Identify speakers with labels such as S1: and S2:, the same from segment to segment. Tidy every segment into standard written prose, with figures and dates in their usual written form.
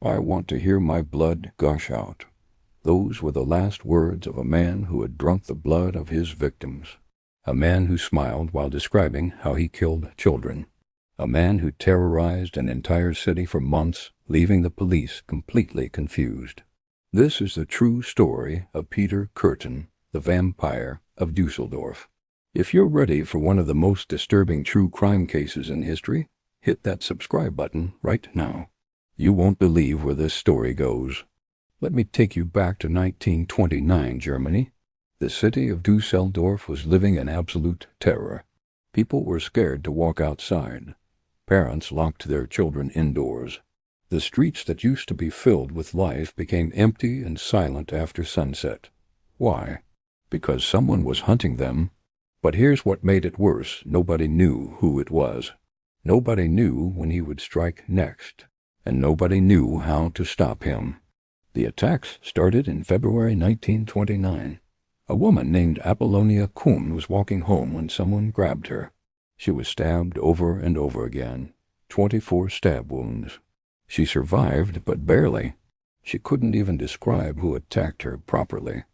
S1: I want to hear my blood gush out. Those were the last words of a man who had drunk the blood of his victims. A man who smiled while describing how he killed children. A man who terrorized an entire city for months, leaving the police completely confused. This is the true story of Peter Kürten, the Vampire of Düsseldorf. If you're ready for one of the most disturbing true crime cases in history, hit that subscribe button right now. You won't believe where this story goes. Let me take you back to 1929 Germany. The city of Düsseldorf was living in absolute terror. People were scared to walk outside. Parents locked their children indoors. The streets that used to be filled with life became empty and silent after sunset. Why? Because someone was hunting them. But here's what made it worse. Nobody knew who it was. Nobody knew when he would strike next. And nobody knew how to stop him. The attacks started in February 1929. A woman named Apollonia Kuhn was walking home when someone grabbed her. She was stabbed over and over again. 24 stab wounds. She survived, but barely. She couldn't even describe who attacked her properly.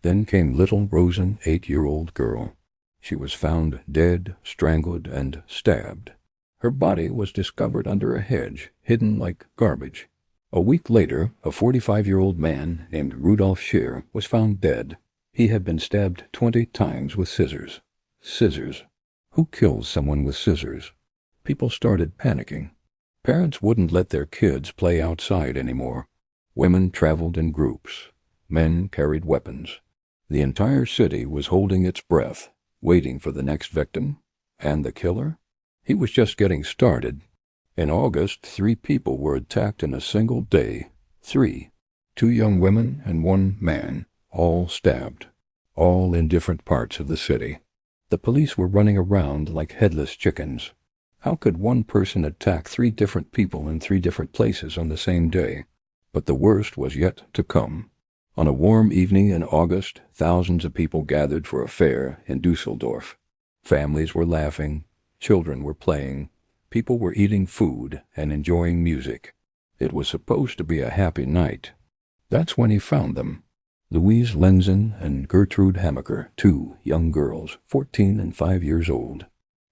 S1: Then came little Rosen, 8-year-old girl. She was found dead, strangled, and stabbed. Her body was discovered under a hedge, hidden like garbage. A week later, a 45-year-old man named Rudolf Scheer was found dead. He had been stabbed 20 times with scissors. Scissors. Who kills someone with scissors? People started panicking. Parents wouldn't let their kids play outside anymore. Women traveled in groups. Men carried weapons. The entire city was holding its breath, waiting for the next victim. And the killer? He was just getting started. In August, 3 people were attacked in a single day. 3. 2 young women and 1 man, all stabbed. All in different parts of the city. The police were running around like headless chickens. How could one person attack 3 different people in 3 different places on the same day? But the worst was yet to come. On a warm evening in August, thousands of people gathered for a fair in Düsseldorf. Families were laughing. Children were playing. People were eating food and enjoying music. It was supposed to be a happy night. That's when he found them. Louise Lenzen and Gertrude Hammaker, 2 young girls, 14 and 5 years old.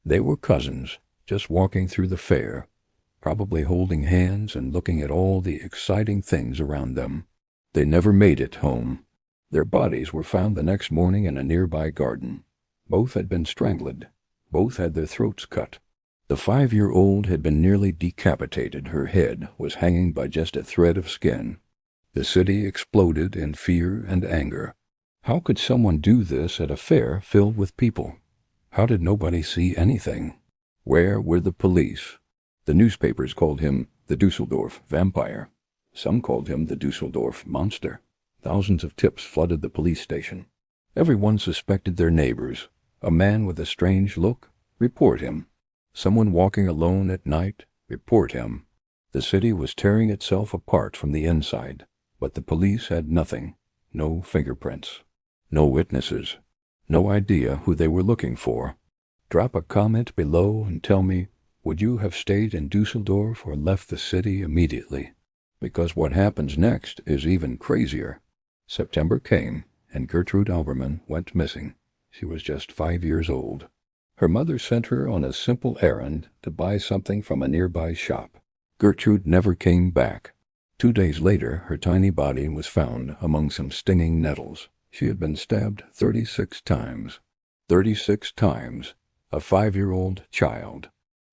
S1: They were cousins, just walking through the fair, probably holding hands and looking at all the exciting things around them. They never made it home. Their bodies were found the next morning in a nearby garden. Both had been strangled. Both had their throats cut. The 5-year-old had been nearly decapitated. Her head was hanging by just a thread of skin. The city exploded in fear and anger. How could someone do this at a fair filled with people? How did nobody see anything? Where were the police? The newspapers called him the Düsseldorf Vampire. Some called him the Düsseldorf Monster. Thousands of tips flooded the police station. Everyone suspected their neighbors. A man with a strange look? Report him. Someone walking alone at night? Report him. The city was tearing itself apart from the inside, but the police had nothing. No fingerprints. No witnesses. No idea who they were looking for. Drop a comment below and tell me, would you have stayed in Düsseldorf or left the city immediately? Because what happens next is even crazier. September came, and Gertrude Alberman went missing. She was just 5 years old. Her mother sent her on a simple errand to buy something from a nearby shop. Gertrude never came back. 2 days later, her tiny body was found among some stinging nettles. She had been stabbed 36 times. 36 times. A 5-year-old child.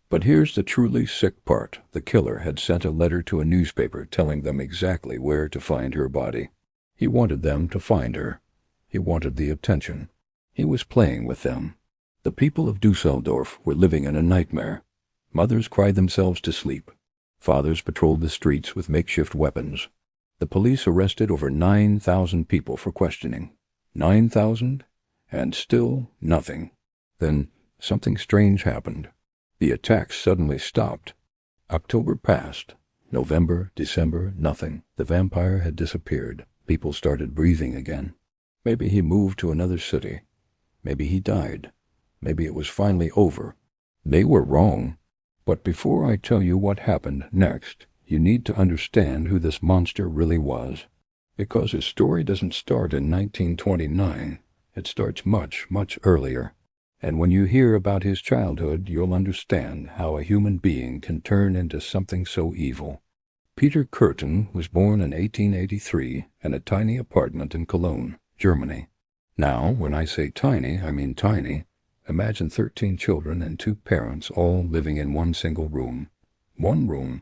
S1: But here's the truly sick part. The killer had sent a letter to a newspaper telling them exactly where to find her body. He wanted them to find her. He wanted the attention. He was playing with them. The people of Düsseldorf were living in a nightmare. Mothers cried themselves to sleep. Fathers patrolled the streets with makeshift weapons. The police arrested over 9,000 people for questioning. 9,000? And still nothing. Then something strange happened. The attacks suddenly stopped. October passed. November, December, nothing. The vampire had disappeared. People started breathing again. Maybe he moved to another city. Maybe he died. Maybe it was finally over. They were wrong. But before I tell you what happened next, you need to understand who this monster really was, because his story doesn't start in 1929. It starts much, much earlier. And when you hear about his childhood, you'll understand how a human being can turn into something so evil. Peter Kürten was born in 1883 in a tiny apartment in Cologne, Germany. Now, when I say tiny, I mean tiny. Imagine 13 children and 2 parents all living in one single room. One room.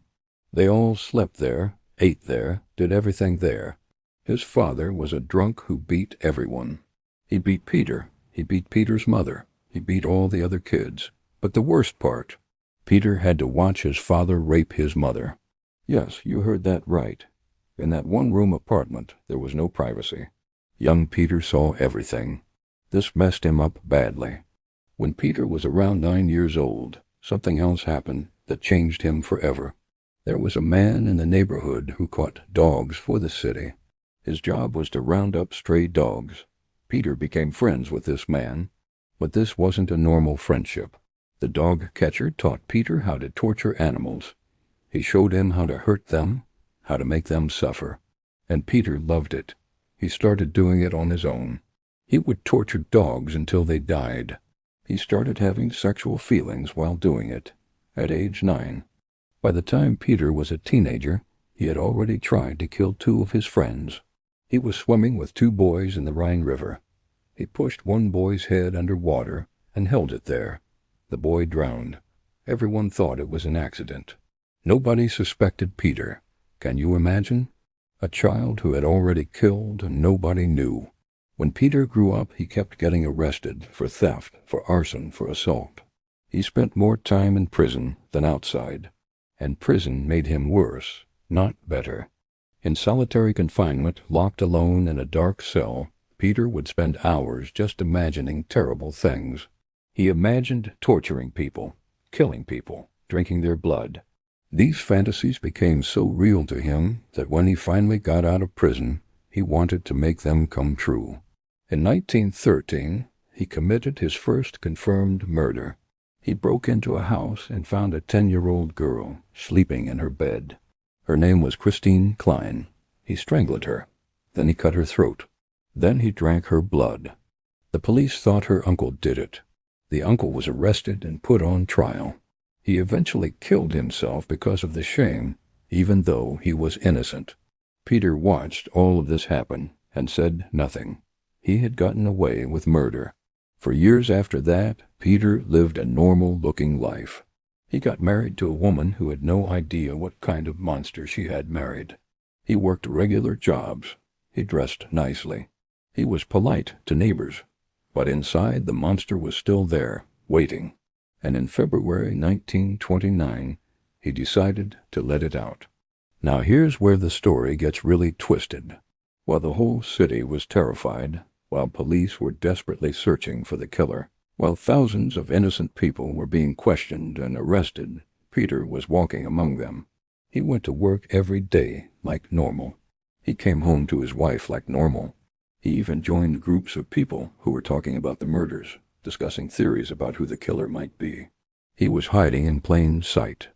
S1: They all slept there, ate there, did everything there. His father was a drunk who beat everyone. He beat Peter. He beat Peter's mother. He beat all the other kids. But the worst part, Peter had to watch his father rape his mother. Yes, you heard that right. In that one-room apartment, there was no privacy. Young Peter saw everything. This messed him up badly. When Peter was around 9 years old, something else happened that changed him forever. There was a man in the neighborhood who caught dogs for the city. His job was to round up stray dogs. Peter became friends with this man. But this wasn't a normal friendship. The dog catcher taught Peter how to torture animals. He showed him how to hurt them, how to make them suffer. And Peter loved it. He started doing it on his own. He would torture dogs until they died. He started having sexual feelings while doing it, at age 9. By the time Peter was a teenager, he had already tried to kill 2 of his friends. He was swimming with 2 boys in the Rhine River. He pushed one boy's head under water and held it there. The boy drowned. Everyone thought it was an accident. Nobody suspected Peter. Can you imagine? A child who had already killed and nobody knew. When Peter grew up, he kept getting arrested for theft, for arson, for assault. He spent more time in prison than outside. And prison made him worse, not better. In solitary confinement, locked alone in a dark cell, Peter would spend hours just imagining terrible things. He imagined torturing people, killing people, drinking their blood. These fantasies became so real to him that when he finally got out of prison, he wanted to make them come true. In 1913, he committed his first confirmed murder. He broke into a house and found a 10-year-old girl sleeping in her bed. Her name was Christine Klein. He strangled her. Then he cut her throat. Then he drank her blood. The police thought her uncle did it. The uncle was arrested and put on trial. He eventually killed himself because of the shame, even though he was innocent. Peter watched all of this happen and said nothing. He had gotten away with murder. For years after that, Peter lived a normal-looking life. He got married to a woman who had no idea what kind of monster she had married. He worked regular jobs. He dressed nicely. He was polite to neighbors, but inside the monster was still there, waiting. And in February 1929, he decided to let it out. Now here's where the story gets really twisted. While the whole city was terrified, while police were desperately searching for the killer, while thousands of innocent people were being questioned and arrested, Peter was walking among them. He went to work every day like normal. He came home to his wife like normal. He even joined groups of people who were talking about the murders, discussing theories about who the killer might be. He was hiding in plain sight.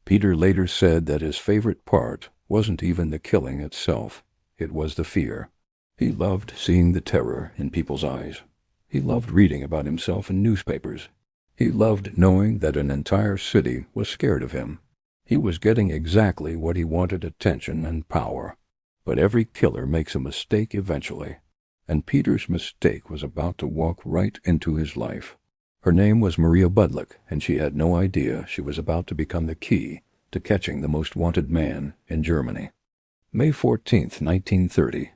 S1: Peter later said that his favorite part wasn't even the killing itself. It was the fear. He loved seeing the terror in people's eyes. He loved reading about himself in newspapers. He loved knowing that an entire city was scared of him. He was getting exactly what he wanted: attention and power. But every killer makes a mistake eventually. And Peter's mistake was about to walk right into his life. Her name was Maria Budlick, and she had no idea she was about to become the key to catching the most wanted man in Germany. May 14th, 1930.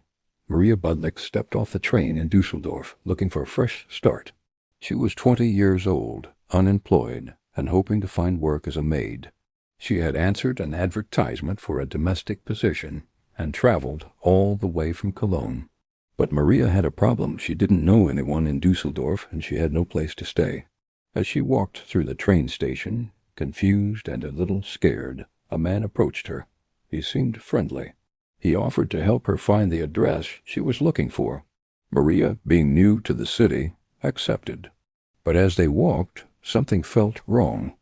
S1: Maria Budlick stepped off the train in Düsseldorf looking for a fresh start. She was 20 years old, unemployed, and hoping to find work as a maid. She had answered an advertisement for a domestic position and traveled all the way from Cologne. But Maria had a problem. She didn't know anyone in Düsseldorf, and she had no place to stay. As she walked through the train station, confused and a little scared, a man approached her. He seemed friendly. He offered to help her find the address she was looking for. Maria, being new to the city, accepted. But as they walked, something felt wrong.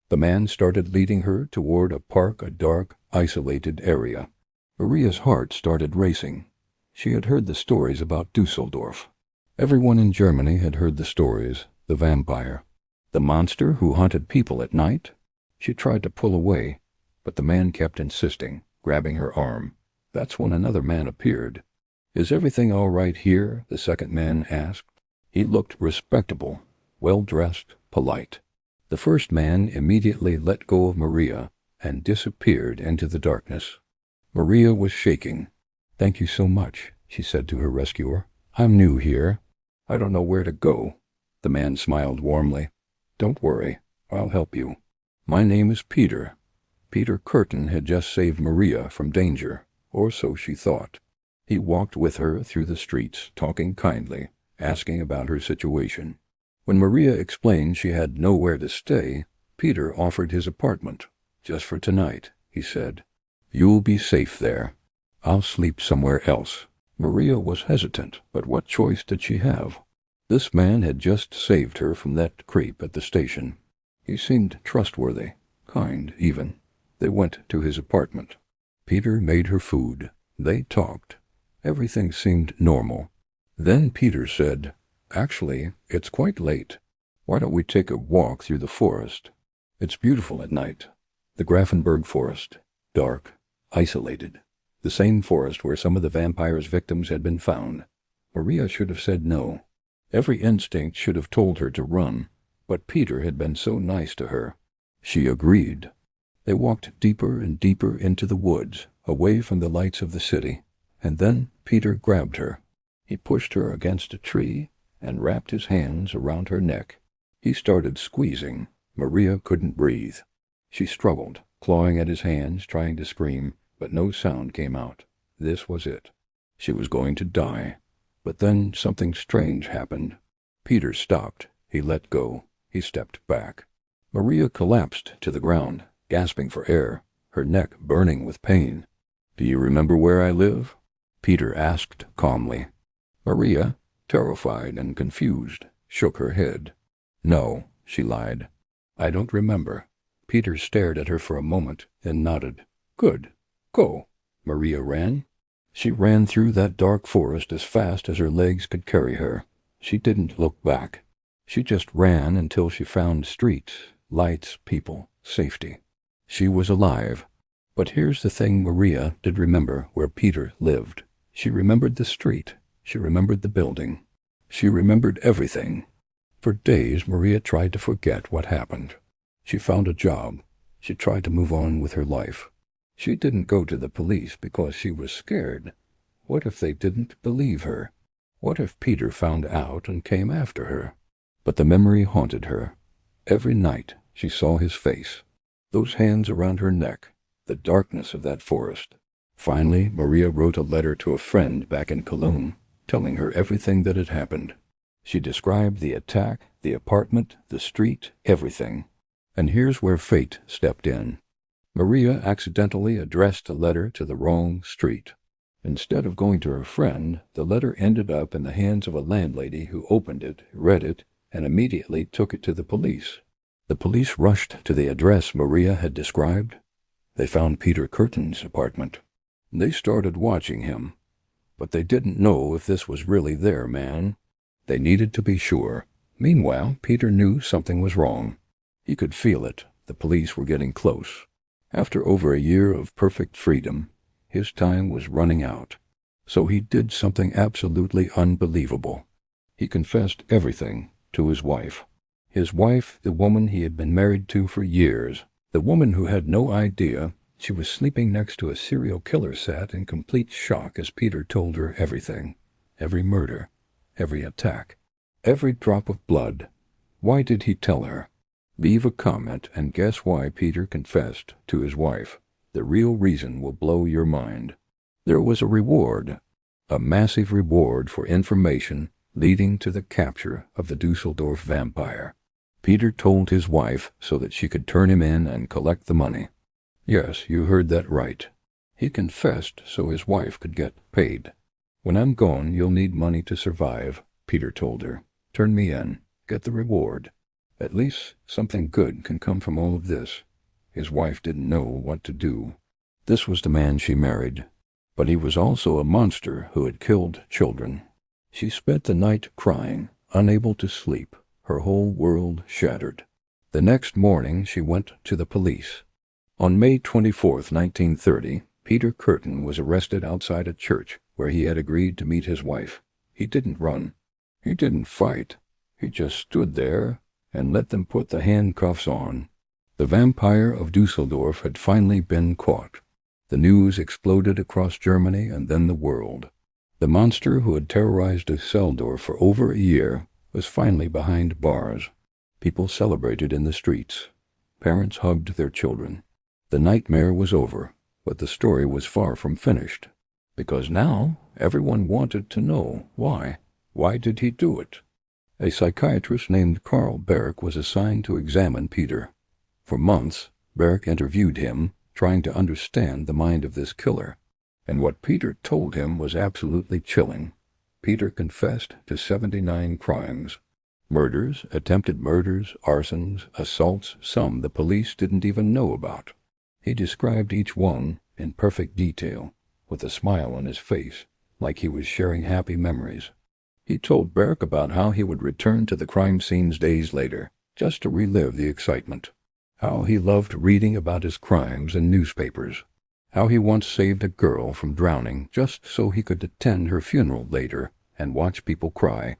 S1: The man started leading her toward a park, a dark, isolated area. Maria's heart started racing. She had heard the stories about Düsseldorf. Everyone in Germany had heard the stories, the vampire, the monster who haunted people at night. She tried to pull away, but the man kept insisting, grabbing her arm. That's when another man appeared. "Is everything all right here?" the second man asked. He looked respectable, well-dressed, polite. The first man immediately let go of Maria and disappeared into the darkness. Maria was shaking. "Thank you so much," she said to her rescuer. "I'm new here. I don't know where to go." The man smiled warmly. "Don't worry, I'll help you. My name is Peter." Peter Kürten had just saved Maria from danger, or so she thought. He walked with her through the streets, talking kindly, asking about her situation. When Maria explained she had nowhere to stay, Peter offered his apartment. "Just for tonight," he said. "You'll be safe there. I'll sleep somewhere else." Maria was hesitant, but what choice did she have? This man had just saved her from that creep at the station. He seemed trustworthy, kind even. They went to his apartment. Peter made her food. They talked. Everything seemed normal. Then Peter said, "Actually, it's quite late. Why don't we take a walk through the forest? It's beautiful at night." The Grafenberg forest, dark, isolated. The same forest where some of the vampire's victims had been found. Maria should have said no. Every instinct should have told her to run, but Peter had been so nice to her. She agreed. They walked deeper and deeper into the woods, away from the lights of the city, and then Peter grabbed her. He pushed her against a tree and wrapped his hands around her neck. He started squeezing. Maria couldn't breathe. She struggled, clawing at his hands, trying to scream, but no sound came out. This was it. She was going to die. But then something strange happened. Peter stopped. He let go. He stepped back. Maria collapsed to the ground, gasping for air, her neck burning with pain. "Do you remember where I live?" Peter asked calmly. Maria, terrified and confused, shook her head. "No," she lied. "I don't remember." Peter stared at her for a moment, then nodded. "Good. Go." Maria ran. She ran through that dark forest as fast as her legs could carry her. She didn't look back. She just ran until she found streets, lights, people, safety. She was alive. But here's the thing Maria did remember where Peter lived. She remembered the street. She remembered the building. She remembered everything. For days, Maria tried to forget what happened. She found a job. She tried to move on with her life. She didn't go to the police because she was scared. What if they didn't believe her? What if Peter found out and came after her? But the memory haunted her. Every night she saw his face, those hands around her neck, the darkness of that forest. Finally, Maria wrote a letter to a friend back in Cologne, telling her everything that had happened. She described the attack, the apartment, the street, everything. And here's where fate stepped in. Maria accidentally addressed a letter to the wrong street. Instead of going to her friend, the letter ended up in the hands of a landlady who opened it, read it, and immediately took it to the police. The police rushed to the address Maria had described. They found Peter Kürten's apartment. They started watching him, but they didn't know if this was really their man. They needed to be sure. Meanwhile, Peter knew something was wrong. He could feel it. The police were getting close. After over a year of perfect freedom, his time was running out. So he did something absolutely unbelievable. He confessed everything to his wife. His wife, the woman he had been married to for years, the woman who had no idea she was sleeping next to a serial killer, sat in complete shock as Peter told her everything. Every murder, every attack, every drop of blood. Why did he tell her? Leave a comment and guess why Peter confessed to his wife. The real reason will blow your mind. There was a reward, a massive reward for information leading to the capture of the Düsseldorf vampire. Peter told his wife so that she could turn him in and collect the money. Yes, you heard that right. He confessed so his wife could get paid. "When I'm gone, you'll need money to survive," Peter told her. "Turn me in. Get the reward. At least something good can come from all of this." His wife didn't know what to do. This was the man she married, but he was also a monster who had killed children. She spent the night crying, unable to sleep, her whole world shattered. The next morning she went to the police. On May 24, 1930, Peter Kürten was arrested outside a church where he had agreed to meet his wife. He didn't run. He didn't fight. He just stood there and let them put the handcuffs on. The Vampire of Düsseldorf had finally been caught. The news exploded across Germany and then the world. The monster who had terrorized Düsseldorf for over a year was finally behind bars. People celebrated in the streets. Parents hugged their children. The nightmare was over, but the story was far from finished. Because now everyone wanted to know why. Why did he do it? A psychiatrist named Carl Berg was assigned to examine Peter. For months, Berg interviewed him, trying to understand the mind of this killer. And what Peter told him was absolutely chilling. Peter confessed to 79 crimes. Murders, attempted murders, arsons, assaults, some the police didn't even know about. He described each one in perfect detail, with a smile on his face, like he was sharing happy memories. He told Berg about how he would return to the crime scenes days later, just to relive the excitement. How he loved reading about his crimes in newspapers. How he once saved a girl from drowning just so he could attend her funeral later and watch people cry.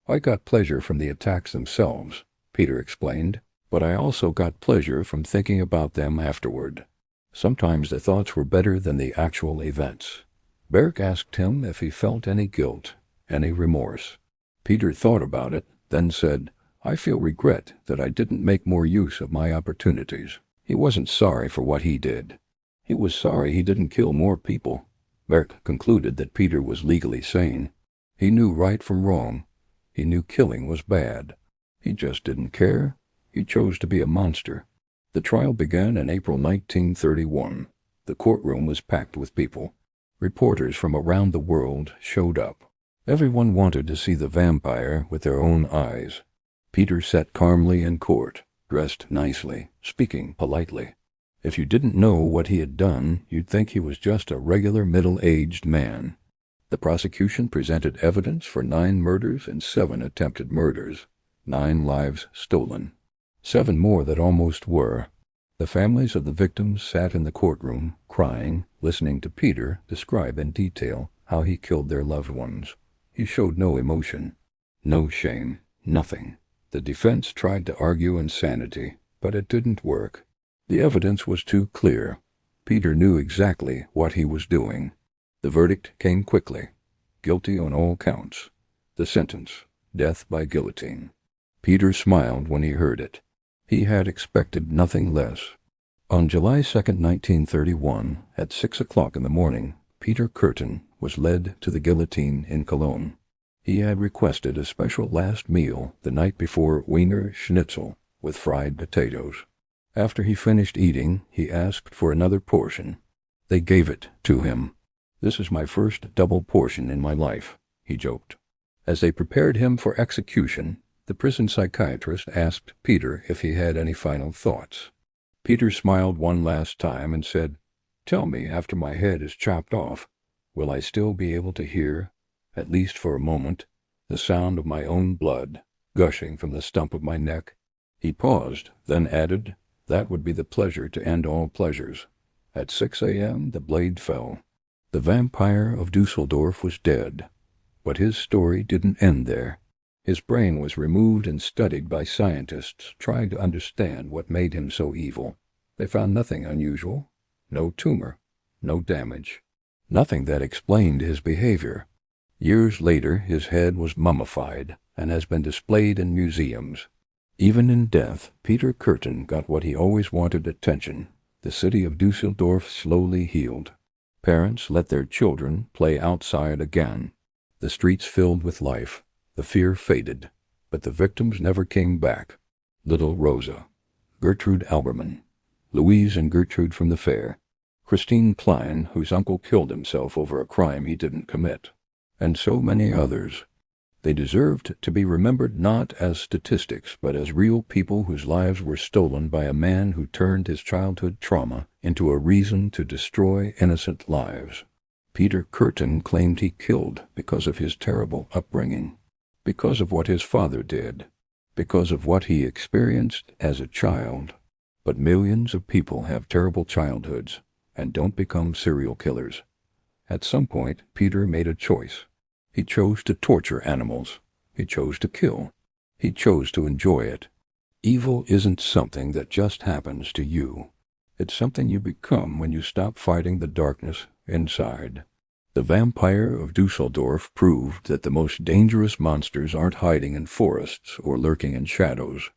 S1: I got pleasure from the attacks themselves, Peter explained, but I also got pleasure from thinking about them afterward. Sometimes the thoughts were better than the actual events. Berg asked him if he felt any guilt, any remorse. Peter thought about it, then said, I feel regret that I didn't make more use of my opportunities. He wasn't sorry for what he did. He was sorry he didn't kill more people. Berg concluded that Peter was legally sane. He knew right from wrong. He knew killing was bad. He just didn't care. He chose to be a monster. The trial began in April 1931. The courtroom was packed with people. Reporters from around the world showed up. Everyone wanted to see the vampire with their own eyes. Peter sat calmly in court, dressed nicely, speaking politely. If you didn't know what he had done, you'd think he was just a regular middle-aged man. The prosecution presented evidence for 9 murders and 7 attempted murders, 9 lives stolen. 7 more that almost were. The families of the victims sat in the courtroom, crying, listening to Peter describe in detail how he killed their loved ones. He showed no emotion, no shame, nothing. The defense tried to argue insanity, but it didn't work. The evidence was too clear. Peter knew exactly what he was doing. The verdict came quickly. Guilty on all counts. The sentence, death by guillotine. Peter smiled when he heard it. He had expected nothing less. On July 2, 1931, at 6 o'clock in the morning, Peter Kürten was led to the guillotine in Cologne. He had requested a special last meal the night before, Wiener Schnitzel with fried potatoes. After he finished eating, he asked for another portion. They gave it to him. This is my first double portion in my life, he joked. As they prepared him for execution, the prison psychiatrist asked Peter if he had any final thoughts. Peter smiled one last time and said, "Tell me, after my head is chopped off, will I still be able to hear, at least for a moment, the sound of my own blood gushing from the stump of my neck?" He paused, then added, "That would be the pleasure to end all pleasures." At 6 a.m. the blade fell. The Vampire of Düsseldorf was dead. But his story didn't end there. His brain was removed and studied by scientists trying to understand what made him so evil. They found nothing unusual, no tumor, no damage, nothing that explained his behavior. Years later, his head was mummified and has been displayed in museums. Even in death, Peter Kürten got what he always wanted: attention. The city of Düsseldorf slowly healed. Parents let their children play outside again. The streets filled with life. The fear faded, but the victims never came back. Little Rosa, Gertrude Alberman, Louise and Gertrude from the fair, Christine Klein, whose uncle killed himself over a crime he didn't commit, and so many others. They deserved to be remembered not as statistics, but as real people whose lives were stolen by a man who turned his childhood trauma into a reason to destroy innocent lives. Peter Kürten claimed he killed because of his terrible upbringing, because of what his father did, because of what he experienced as a child. But millions of people have terrible childhoods and don't become serial killers. At some point, Peter made a choice. He chose to torture animals. He chose to kill. He chose to enjoy it. Evil isn't something that just happens to you. It's something you become when you stop fighting the darkness inside. The Vampire of Düsseldorf proved that the most dangerous monsters aren't hiding in forests or lurking in shadows.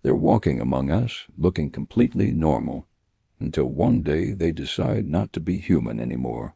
S1: They're walking among us, looking completely normal, until one day they decide not to be human anymore.